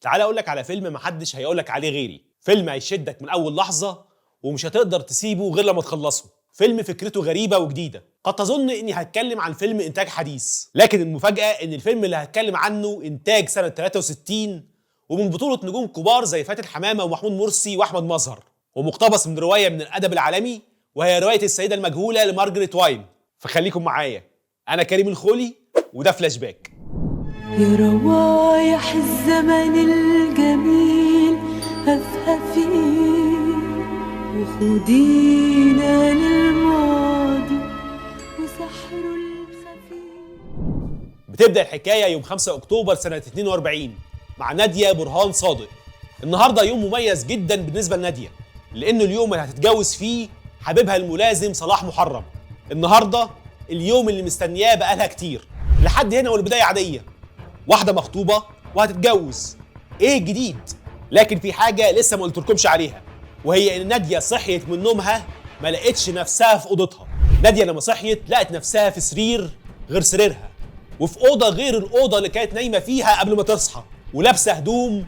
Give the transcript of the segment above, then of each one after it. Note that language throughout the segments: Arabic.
تعالى اقول لك على فيلم محدش هيقول لك عليه غيري، فيلم هيشدك من اول لحظه ومش هتقدر تسيبه غير لما تخلصه. فيلم فكرته غريبه وجديده. قد تظن اني هتكلم عن فيلم انتاج حديث، لكن المفاجاه ان الفيلم اللي هتكلم عنه انتاج سنه 63 ومن بطوله نجوم كبار زي فاتن حمامه ومحمود مرسي واحمد مظهر، ومقتبس من روايه من الادب العالمي وهي روايه السيده المجهوله لمارجريت واين. فخليكم معايا، انا كريم الخولي وده فلاش باك. يا روايح الزمن الجميل هفهفي وخدينا للماضي وسحر الخفي. بتبدأ الحكاية يوم 5 أكتوبر سنة 42 مع نادية برهان صادق. النهاردة يوم مميز جدا بالنسبة لنادية، لأنه اليوم اللي هتتجوز فيه حبيبها الملازم صلاح محرم. النهاردة اليوم اللي مستنياه بقالها كتير. لحد هنا والبداية عادية، واحدة مخطوبة وهتتجوز، ايه الجديد؟ لكن في حاجة لسه ما قلتلكمش عليها، وهي ان نادية صحيت من نومها ما لقتش نفسها في اوضتها. نادية لما صحيت لقت نفسها في سرير غير سريرها، وفي اوضة غير الاوضة اللي كانت نايمة فيها قبل ما تصحى، ولابسة هدوم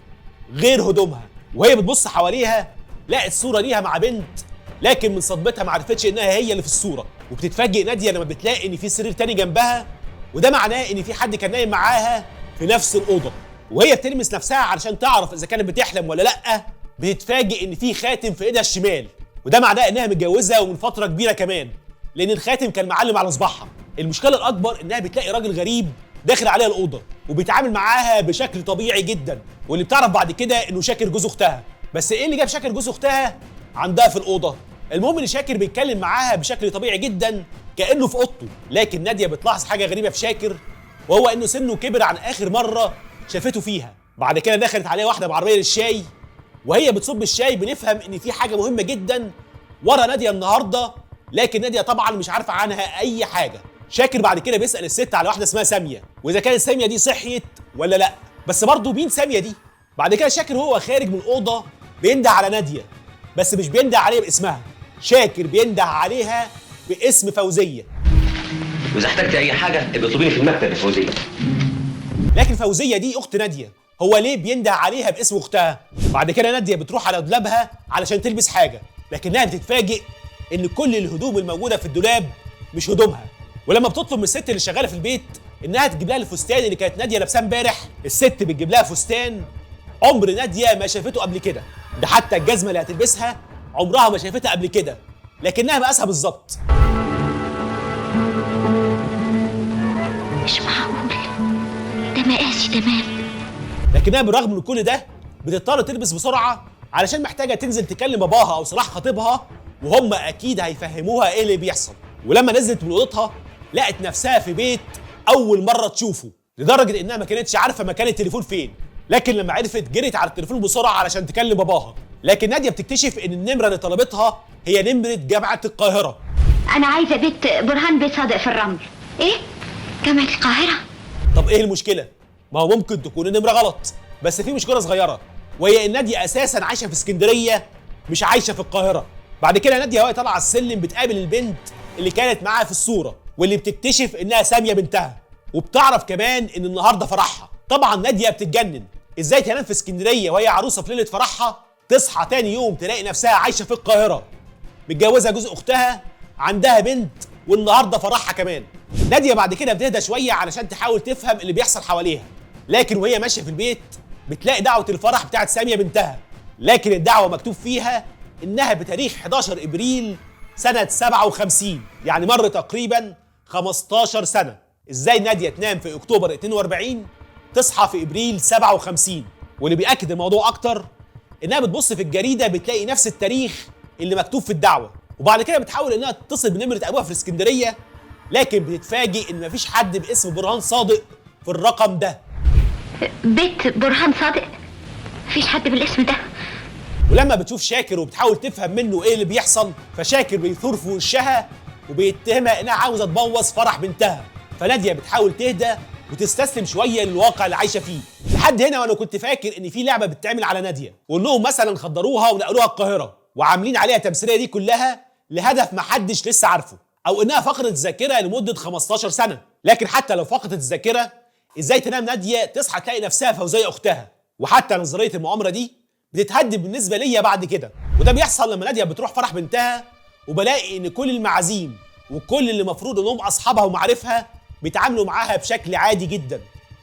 غير هدومها. وهي بتبص حواليها لقت صورة ليها مع بنت، لكن من صدمتها ما عرفتش انها هي اللي في الصورة. وبتتفاجئ نادية لما بتلاقي ان في سرير تاني جنبها، وده معناه ان في حد كان نايم معاها في نفس الأوضة. وهي بتلمس نفسها علشان تعرف إذا كانت بتحلم ولا لأ، بتتفاجئ إن في خاتم في إيدها الشمال، وده معناه إنها متجوزة ومن فترة كبيرة كمان، لأن الخاتم كان معلم على صباعها. المشكلة الأكبر إنها بتلاقي راجل غريب داخل عليها الأوضة وبيتعامل معاها بشكل طبيعي جدا، واللي بتعرف بعد كده إنه شاكر جوز أختها. بس إيه اللي جاب شاكر جوز أختها عندها في الأوضة؟ المهم إن شاكر بيتكلم معاها بشكل طبيعي جدا كأنه في أوضته، لكن نادية بتلاحظ حاجة غريبة في شاكر، وهو انه سنه كبر عن اخر مره شافته فيها. بعد كده دخلت عليه واحده بعربيه للشاي، وهي بتصب الشاي بنفهم ان في حاجه مهمه جدا ورا ناديه النهارده، لكن ناديه طبعا مش عارفه عنها اي حاجه. شاكر بعد كده بيسال الست على واحده اسمها ساميه، واذا كانت ساميه دي صحيت ولا لا. بس برضه مين ساميه دي؟ بعد كده شاكر وهو خارج من الاوضه بينده على ناديه، بس مش بينده عليها باسمها، شاكر بينده عليها باسم فوزيه. واذا احتجت اي حاجه ابقى اطلبيني في المكتب يا فوزيه. لكن فوزيه دي اخت ناديه، هو ليه بينده عليها باسم اختها؟ بعد كده ناديه بتروح على دولابها علشان تلبس حاجه، لكنها بتتفاجئ ان كل الهدوم الموجوده في الدولاب مش هدومها. ولما بتطلب من الست اللي شغاله في البيت انها تجيب لها الفستان اللي كانت ناديه لابساه امبارح، الست بتجيب لها فستان عمر ناديه ما شافته قبل كده. ده حتى الجزمه اللي هتلبسها عمرها ما شافتها قبل كده، لكنها مقاسها بالظبط. مش معقول، ده مقاسي تمام. لكنها بالرغم من كل ده بتضطر تلبس بسرعه علشان محتاجه تنزل تكلم باباها او صلاح خطيبها، وهم اكيد هيفهموها ايه اللي بيحصل. ولما نزلت من اوضتها لقت نفسها في بيت اول مره تشوفه، لدرجه انها ما كانتش عارفه مكان التليفون فين. لكن لما عرفت جريت على التليفون بسرعه علشان تكلم باباها. لكن ناديه بتكتشف ان النمره اللي طلبتها هي نمره جامعه القاهره. انا عايزه بيت برهان بيت صادق في الرمل. ايه؟ جامعه القاهره؟ طب ايه المشكله؟ ما هو ممكن تكون النمره غلط، بس في مشكله صغيره، وهي ان ناديه اساسا عايشه في اسكندريه مش عايشه في القاهره. بعد كده ناديه وهي طالعه السلم بتقابل البنت اللي كانت معاها في الصوره، واللي بتكتشف انها ساميه بنتها، وبتعرف كمان ان النهارده فرحها. طبعا ناديه بتتجنن، ازاي تنام في اسكندريه وهي عروسه في ليله فرحها، تصحى تاني يوم تلاقي نفسها عايشه في القاهره متجوزه جوز اختها، عندها بنت، والنهارده فرحها كمان. ناديه بعد كده بتهدى شويه علشان تحاول تفهم اللي بيحصل حواليها، لكن وهي ماشيه في البيت بتلاقي دعوه الفرح بتاعت ساميه بنتها، لكن الدعوه مكتوب فيها انها بتاريخ 11 ابريل سنه 57، يعني مر تقريبا 15 سنه. ازاي ناديه تنام في اكتوبر 42 تصحى في ابريل 57؟ واللي بيأكد الموضوع اكتر انها بتبص في الجريده بتلاقي نفس التاريخ اللي مكتوب في الدعوه، وبعد كده بتحاول انها تتصل بنمره ابوها في الاسكندريه، لكن بتتفاجئ ان مفيش حد باسم برهان صادق في الرقم ده. بيت برهان صادق؟ مفيش حد بالاسم ده. ولما بتشوف شاكر وبتحاول تفهم منه ايه اللي بيحصل، فشاكر بيثور في وشها وبيتهمها انها عاوزه تبوظ فرح بنتها. فناديه بتحاول تهدى وتستسلم شويه للواقع اللي عايشه فيه. لحد هنا وانا كنت فاكر ان في لعبه بتتعمل على ناديه، وانهم مثلا خدروها ونقلوها القاهره وعاملين عليها تمثيليه دي كلها لهدف محدش لسه عارفه، او انها فقدت الذاكره لمده 15 سنه. لكن حتى لو فقدت الذاكره، ازاي تنام ناديه تصحى تلاقي نفسها فوزيه اختها؟ وحتى نظريه المؤامره دي بتتهد بالنسبه ليا بعد كده. وده بيحصل لما ناديه بتروح فرح بنتها وبلاقي ان كل المعازيم وكل اللي المفروض انهم اصحابها ومعارفها بيتعاملوا معاها بشكل عادي جدا.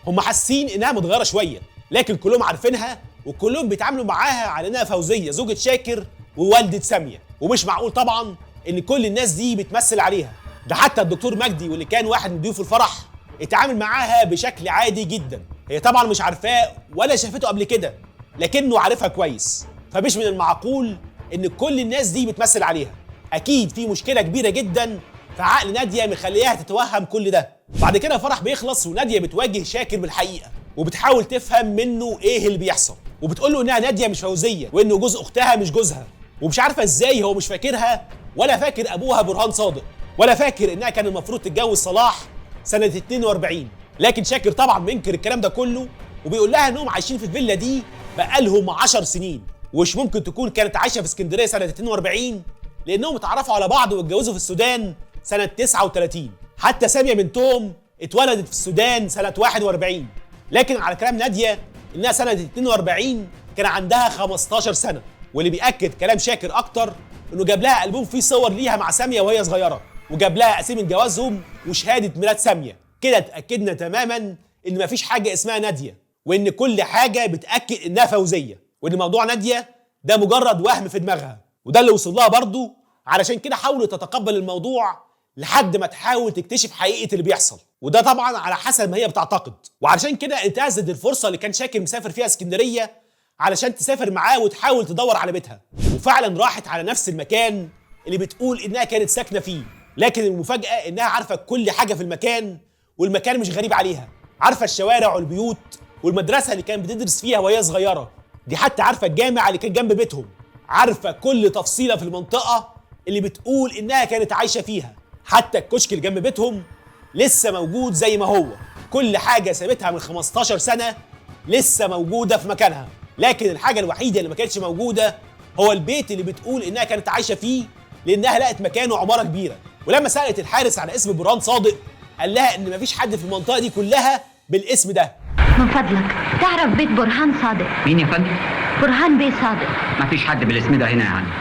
هم حاسين انها متغيره شويه، لكن كلهم عارفينها وكلهم بيتعاملوا معاها على انها فوزيه زوجة شاكر ووالده ساميه. ومش معقول طبعا ان كل الناس دي بتمثل عليها. ده حتى الدكتور مجدي واللي كان واحد من ضيوف الفرح اتعامل معاها بشكل عادي جدا. هي طبعا مش عارفاه ولا شافته قبل كده، لكنه عارفها كويس. فمش من المعقول ان كل الناس دي بتمثل عليها. اكيد في مشكله كبيره جدا في عقل ناديه مخليها تتوهم كل ده. بعد كده الفرح بيخلص وناديه بتواجه شاكر بالحقيقه وبتحاول تفهم منه ايه اللي بيحصل، وبتقول له انها ناديه مش فوزيه وانه جوز اختها مش جوزها. ومش عارفه ازاي هو مش فاكرها ولا فاكر ابوها برهان صادق ولا فاكر انها كان المفروض تتجوز صلاح سنه 42. لكن شاكر طبعا بينكر الكلام ده كله وبيقول لها انهم عايشين في الفيلا دي بقالهم 10 سنين، ومش ممكن تكون كانت عايشه في اسكندريه سنه 42 لانهم اتعرفوا على بعض واتجوزوا في السودان سنه 39. حتى ساميه بنتهم اتولدت في السودان سنه 41. لكن على كلام ناديه انها سنه 42 كان عندها 15 سنه. واللي بيأكد كلام شاكر اكتر انه جاب لها ألبوم فيه صور ليها مع ساميه وهي صغيره، وجاب لها قسيمه جوازهم وشهاده ميلاد ساميه. كده اتاكدنا تماما ان مفيش حاجه اسمها ناديه، وان كل حاجه بتاكد انها فوزيه، وان موضوع ناديه ده مجرد وهم في دماغها. وده اللي وصل لها برضه، علشان كده حاولت تتقبل الموضوع لحد ما تحاول تكتشف حقيقه اللي بيحصل، وده طبعا على حسب ما هي بتعتقد. وعلشان كده انتهزت الفرصه اللي كان شاكر مسافر فيها اسكندريه علشان تسافر معاه وتحاول تدور على بيتها. وفعلا راحت على نفس المكان اللي بتقول انها كانت ساكنه فيه. لكن المفاجاه انها عارفه كل حاجه في المكان، والمكان مش غريب عليها. عارفه الشوارع والبيوت والمدرسه اللي كانت بتدرس فيها وهي صغيره، دي حتى عارفه الجامع اللي كان جنب بيتهم. عارفه كل تفصيله في المنطقه اللي بتقول انها كانت عايشه فيها. حتى الكشك اللي جنب بيتهم لسه موجود زي ما هو. كل حاجه سابتها من 15 سنه لسه موجوده في مكانها. لكن الحاجه الوحيده اللي ما كانتش موجوده هو البيت اللي بتقول انها كانت عايشه فيه، لانها لقت مكانه عماره كبيره. ولما سالت الحارس على اسم برهان صادق قال لها ان مفيش حد في المنطقه دي كلها بالاسم ده. من فضلك تعرف بيت برهان صادق؟ مين يا فندم؟ برهان بيه صادق. مفيش حد بالاسم ده هنا يا عم.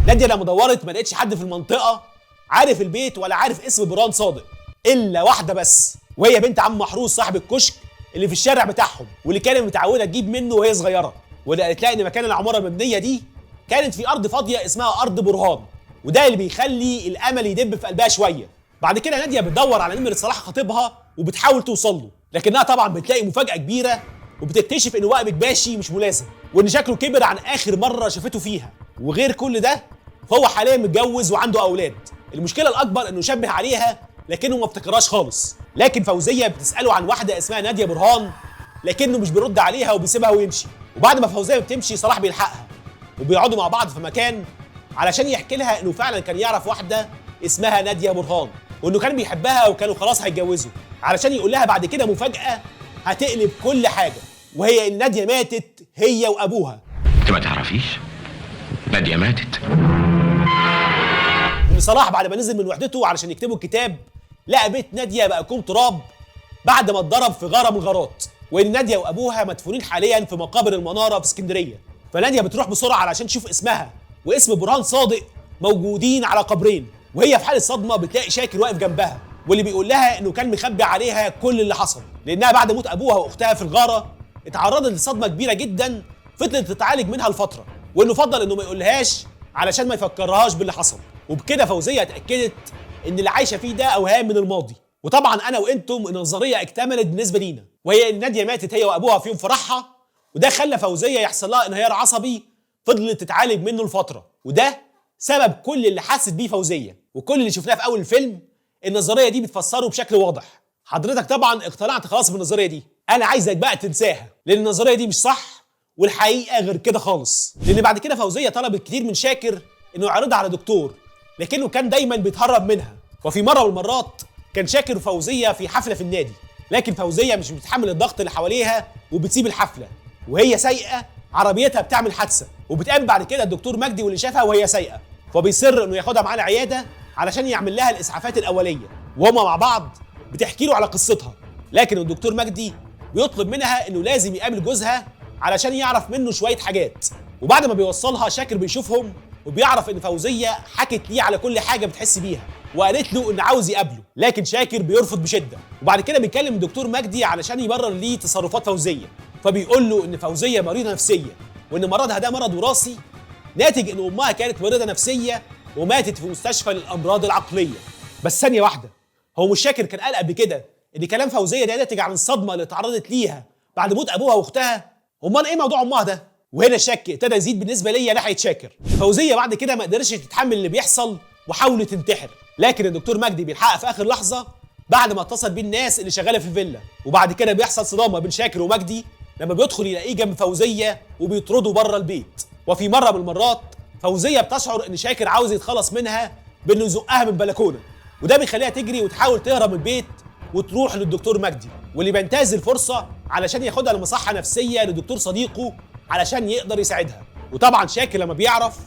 ناديه لما دورت ما لقتش حد في المنطقه عارف البيت ولا عارف اسم برهان صادق الا واحده بس، وهي بنت عم محروس صاحب الكشك اللي في الشارع بتاعهم، واللي كانت متعوده تجيب منه وهي صغيره. واللي قالت لها ان مكان العماره المبنيه دي كانت في ارض فاضيه اسمها ارض برهان، وده اللي بيخلي الامل يدب في قلبها شويه. بعد كده ناديه بتدور على نمره صلاح خطيبها وبتحاول توصل له، لكنها طبعا بتلاقي مفاجاه كبيره وبتكتشف ان وائل بكباشي مش ملازم، وان شكله كبر عن اخر مره شافته فيها. وغير كل ده فهو حاليا متجوز وعنده اولاد. المشكله الاكبر انه شبه عليها لكنه ما افتكرهاش خالص. لكن فوزيه بتساله عن واحده اسمها ناديه برهان، لكنه مش بيرد عليها وبيسيبها ويمشي. وبعد ما فوزيه بتمشي صلاح بيلحقها وبيقعدوا مع بعض في مكان علشان يحكي لها انه فعلا كان يعرف واحده اسمها ناديه برهان، وانه كان بيحبها وكانوا خلاص هيتجوزوا، علشان يقول لها بعد كده مفاجاه هتقلب كل حاجه، وهي ان ناديه ماتت هي وابوها. انت ما تعرفيش ناديه ماتت؟ وان صلاح بعد ما نزل من وحدته علشان يكتبوا الكتاب لقى بيت ناديه بقى كوم تراب بعد ما اتضرب في غاره من الغارات، وان ناديه وابوها مدفونين حاليا في مقابر المناره في اسكندريه. فناديه بتروح بسرعه علشان تشوف اسمها واسم برهان صادق موجودين على قبرين، وهي في حاله صدمه بتلاقي شاكر واقف جنبها واللي بيقول لها انه كان مخبي عليها كل اللي حصل، لانها بعد موت ابوها واختها في الغاره اتعرضت لصدمه كبيره جدا فضلت تتعالج منها لفتره، وانه فضل انه ما يقولهاش علشان ما يفكرهاش باللي حصل. وبكده فوزيه اتاكدت ان اللي عايشه فيه ده اوهام من الماضي. وطبعا انا وانتم النظريه اكتملت بالنسبه لينا، وهي ان ناديه ماتت هي وابوها في يوم فرحها، وده خلى فوزيه يحصل لها انهيار عصبي فضلت تتعالج منه لفتره، وده سبب كل اللي حست بيه فوزيه. وكل اللي شفناه في اول الفيلم النظريه دي بتفسره بشكل واضح. حضرتك طبعا اقتنعت خلاص بالنظريه دي، انا عايزك بقى تنساها لان النظريه دي مش صح والحقيقه غير كده خالص. لان بعد كده فوزيه طلبت كتير من شاكر انه يعرضها على دكتور، لكنه كان دايما بيتهرب منها. وفي مره من المرات كان شاكر وفوزيه في حفله في النادي، لكن فوزيه مش بتتحمل الضغط اللي حواليها وبتسيب الحفله، وهي سايقه عربيتها بتعمل حادثه، وبتقابل بعد كده الدكتور مجدي واللي شافها وهي سايقه، فبيصر انه ياخدها معاه العياده علشان يعمل لها الاسعافات الاوليه، وهما مع بعض بتحكي له على قصتها. لكن الدكتور مجدي بيطلب منها انه لازم يقابل جوزها علشان يعرف منه شويه حاجات. وبعد ما بيوصلها شاكر بيشوفهم وبيعرف ان فوزيه حكت ليه على كل حاجه بتحس بيها وقالت له ان عاوز يقابله، لكن شاكر بيرفض بشده. وبعد كده بيكلم الدكتور مجدي علشان يبرر ليه تصرفات فوزيه، فبيقول له ان فوزيه مريضه نفسيه وان مرضها ده مرض وراثي ناتج ان امها كانت مريضه نفسيه وماتت في مستشفى للامراض العقليه. بس ثانيه واحده، هو مش شاكر كان قال قبل كده ان كلام فوزيه ده ناتج عن الصدمه اللي اتعرضت ليها بعد موت ابوها واختها؟ امال ايه موضوع امها ده؟ وهنا الشك ابتدى يزيد بالنسبه ليا ناحيه شاكر. فوزيه بعد كده ما قدرتش تتحمل اللي بيحصل وحاولت تنتحر، لكن الدكتور مجدي بيلحقها في اخر لحظه بعد ما اتصل بيه الناس اللي شغاله في الفيلا. وبعد كده بيحصل صدامه بين شاكر ومجدي لما بيدخل يلاقيه جنب فوزيه وبيطرده بره البيت. وفي مره من المرات فوزيه بتشعر ان شاكر عاوز يتخلص منها بانه يزقها من بلكونه، وده بيخليها تجري وتحاول تهرب من البيت وتروح للدكتور مجدي، واللي بينتهز الفرصه علشان ياخدها لمصحه نفسيه لدكتور صديقه علشان يقدر يساعدها. وطبعا شاكر لما بيعرف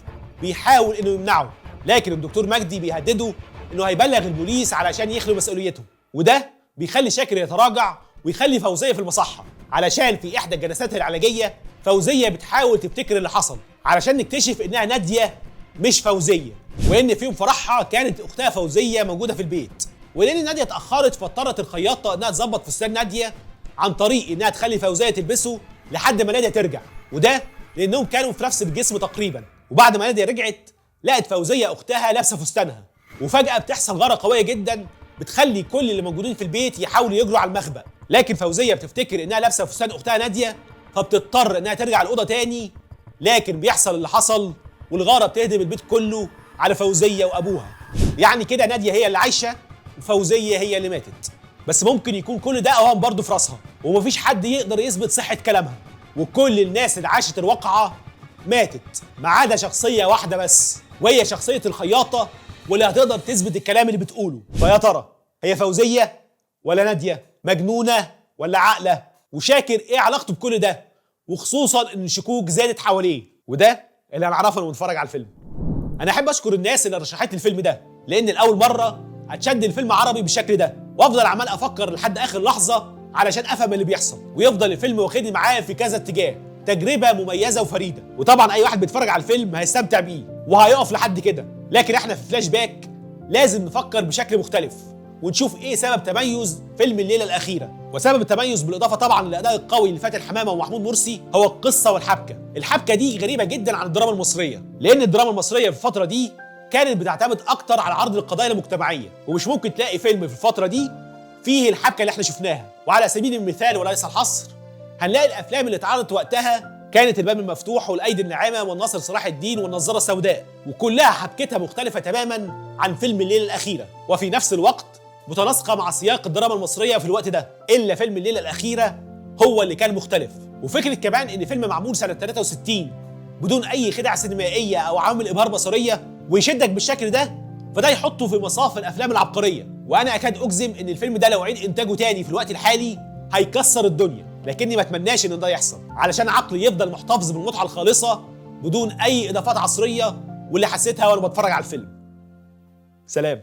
بيحاول انه يمنعه، لكن الدكتور مجدي بيهدده انه هيبلغ البوليس علشان يخلو مسؤوليته، وده بيخلي شاكر يتراجع ويخلي فوزيه في المصحه علشان في احدى الجلسات العلاجيه فوزيه بتحاول تفتكر اللي حصل علشان نكتشف انها ناديه مش فوزيه، وان في يوم فرحها كانت اختها فوزيه موجوده في البيت، ولان ناديه اتاخرت فاضطرت الخياطه انها تظبط فستان ناديه عن طريق انها تخلي فوزيه تلبسه لحد ما ناديه ترجع، وده لانهم كانوا في نفس الجسم تقريبا. وبعد ما ناديه رجعت لقت فوزيه اختها لابسه فستانها، وفجاه بتحصل غاره قويه جدا بتخلي كل اللي موجودين في البيت يحاولوا يجروا على المخبأ، لكن فوزيه بتفتكر انها لابسه فستان اختها ناديه فبتضطر انها ترجع الاوضه تاني، لكن بيحصل اللي حصل والغاره بتهدم البيت كله على فوزيه وابوها. يعني كده ناديه هي اللي عايشه وفوزيه هي اللي ماتت. بس ممكن يكون كل ده اوهام برضه في راسها ومفيش حد يقدر يثبت صحه كلامها، وكل الناس اللي عاشت الواقعه ماتت ما عدا شخصيه واحده بس، وهي شخصيه الخياطه واللي هتقدر تثبت الكلام اللي بتقوله. فيا ترى هي فوزيه ولا ناديه؟ مجنونه ولا عاقله؟ وشاكر ايه علاقته بكل ده؟ وخصوصا ان الشكوك زادت حواليه، وده اللي هنعرفه لما نتفرج على الفيلم. انا احب اشكر الناس اللي رشحت لي الفيلم ده، لان لاول مره اتشد الفيلم عربي بالشكل ده، وافضل عمال افكر لحد اخر لحظه علشان افهم اللي بيحصل، ويفضل الفيلم واخدني معاه في كذا اتجاه. تجربه مميزه وفريده، وطبعا اي واحد بيتفرج على الفيلم هيستمتع بيه وهيقف لحد كده. لكن احنا في فلاش باك لازم نفكر بشكل مختلف ونشوف ايه سبب تميز فيلم الليله الاخيره. وسبب التميز بالاضافه طبعا للاداء القوي لفاتن حمامه ومحمود مرسي هو القصه والحبكه. الحبكه دي غريبه جدا عن الدراما المصريه، لان الدراما المصريه في الفتره دي كانت بتعتمد اكتر على عرض القضايا المجتمعيه، ومش ممكن تلاقي فيلم في الفتره دي فيه الحبكه اللي احنا شفناها. وعلى سبيل المثال وليس الحصر هنلاقي الافلام اللي اتعرضت وقتها كانت الباب المفتوح والايدي الناعمه والناصر صلاح الدين والنظاره السوداء، وكلها حبكتها مختلفه تماما عن فيلم الليله الاخيره، وفي نفس الوقت متناسقه مع سياق الدراما المصريه في الوقت ده. الا فيلم الليله الاخيره هو اللي كان مختلف. وفكره كمان ان فيلم معمول سنه 63 بدون اي خدع سينمائيه او عوامل ابهار بصريه ويشدك بالشكل ده، فده يحطه في مصاف الافلام العبقريه. وانا اكاد اجزم ان الفيلم ده لو عيد انتاجه تاني في الوقت الحالي هيكسر الدنيا، لكني ما اتمناش ان ده يحصل علشان عقلي يفضل محتفظ بالمتعه الخالصه بدون اي اضافات عصريه واللي حسيتها وانا بتفرج على الفيلم. سلام.